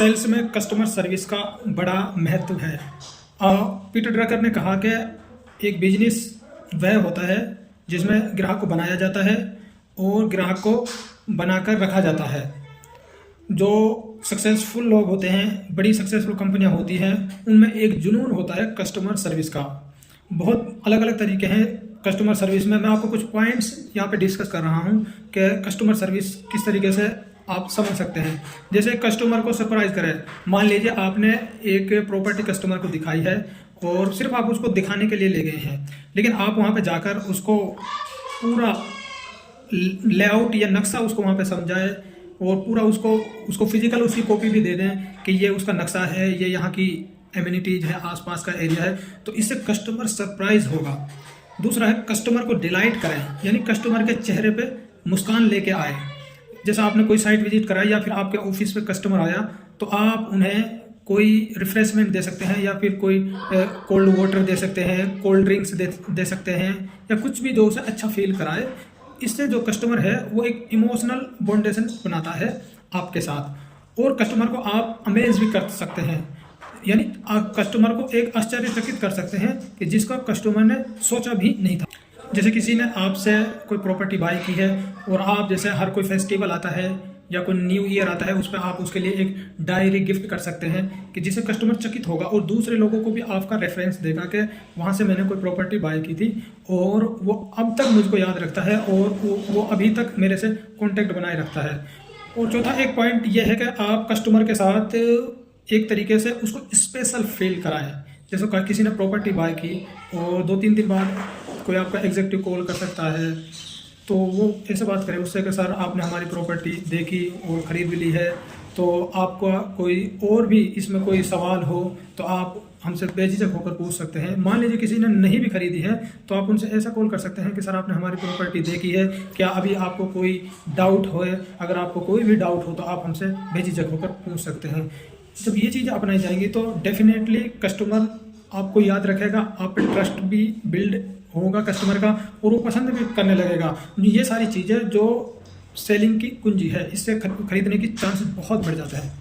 Sales में customer service का बड़ा महत्व है। पीटर ड्रकर ने कहा कि एक बिजनेस वह होता है जिसमें ग्राहक को बनाया जाता है और ग्राहक को बनाकर रखा जाता है। जो सक्सेसफुल लोग होते हैं, बड़ी सक्सेसफुल कंपनियां होती हैं, उनमें एक जुनून होता है कस्टमर सर्विस का। बहुत अलग अलग तरीके हैं कस्टमर सर्विस में। मैं आपको कुछ पॉइंट्स यहाँ पे डिस्कस कर रहा हूँ कि कस्टमर सर्विस किस तरीके से आप समझ सकते हैं। जैसे कस्टमर को सरप्राइज करें। मान लीजिए आपने एक प्रॉपर्टी कस्टमर को दिखाई है और सिर्फ आप उसको दिखाने के लिए ले गए हैं, लेकिन आप वहाँ पे जाकर उसको पूरा लेआउट या नक्शा उसको वहाँ पे समझाए और पूरा उसको फिजिकल उसकी कॉपी भी दे दें कि ये उसका नक्शा है, ये यहाँ की एमिनिटीज है, आसपास का एरिया है, तो इससे कस्टमर सरप्राइज होगा। दूसरा है कस्टमर को डिलाइट करें, यानी कस्टमर के चेहरे पे मुस्कान लेके आए। जैसा आपने कोई साइट विजिट कराई या फिर आपके ऑफिस पे कस्टमर आया तो आप उन्हें कोई रिफ्रेशमेंट दे सकते हैं या फिर कोई कोल्ड वाटर दे सकते हैं, कोल्ड ड्रिंक्स दे सकते हैं या कुछ भी जो उसे अच्छा फील कराए। इससे जो कस्टमर है वो एक इमोशनल बॉन्डेशन बनाता है आपके साथ और कस्टमर को आप अमेज भी कर सकते हैं, यानी आप कस्टमर को एक आश्चर्यचकित कर सकते हैं कि जिसका कस्टमर ने सोचा भी नहीं था। जैसे किसी ने आपसे कोई प्रॉपर्टी बाय की है और आप जैसे हर कोई फेस्टिवल आता है या कोई न्यू ईयर आता है, उस पर आप उसके लिए एक डायरी गिफ्ट कर सकते हैं कि जिससे कस्टमर चकित होगा और दूसरे लोगों को भी आपका रेफरेंस देगा कि वहाँ से मैंने कोई प्रॉपर्टी बाय की थी और वो अब तक मुझको याद रखता है और वो अभी तक मेरे से कॉन्टेक्ट बनाए रखता है। और चौथा एक पॉइंट ये है कि आप कस्टमर के साथ एक तरीके से उसको स्पेशल फील कराएं। जैसे किसी ने प्रॉपर्टी बाय की और 2-3 दिन बाद कोई आपका एग्जीक्यूटिव कॉल कर सकता है, तो वो ऐसे बात करें उससे कि सर आपने हमारी प्रॉपर्टी देखी और ख़रीद भी ली है, तो आपका कोई और भी इसमें कोई सवाल हो तो आप हमसे बेझिझक होकर पूछ सकते हैं। मान लीजिए किसी ने नहीं भी खरीदी है तो आप उनसे ऐसा कॉल कर सकते हैं कि सर आपने हमारी प्रॉपर्टी देखी है, क्या अभी आपको कोई डाउट हो? अगर आपको कोई भी डाउट हो तो आप हमसे बेझिझक होकर पूछ सकते हैं। जब ये चीज़ें अपनाई जाएंगी तो डेफिनेटली कस्टमर आपको याद रखेगा, आप पे ट्रस्ट भी बिल्ड होगा कस्टमर का और वो पसंद भी करने लगेगा। ये सारी चीज़ें जो सेलिंग की कुंजी है, इससे खरीदने की चांस बहुत बढ़ जाता है।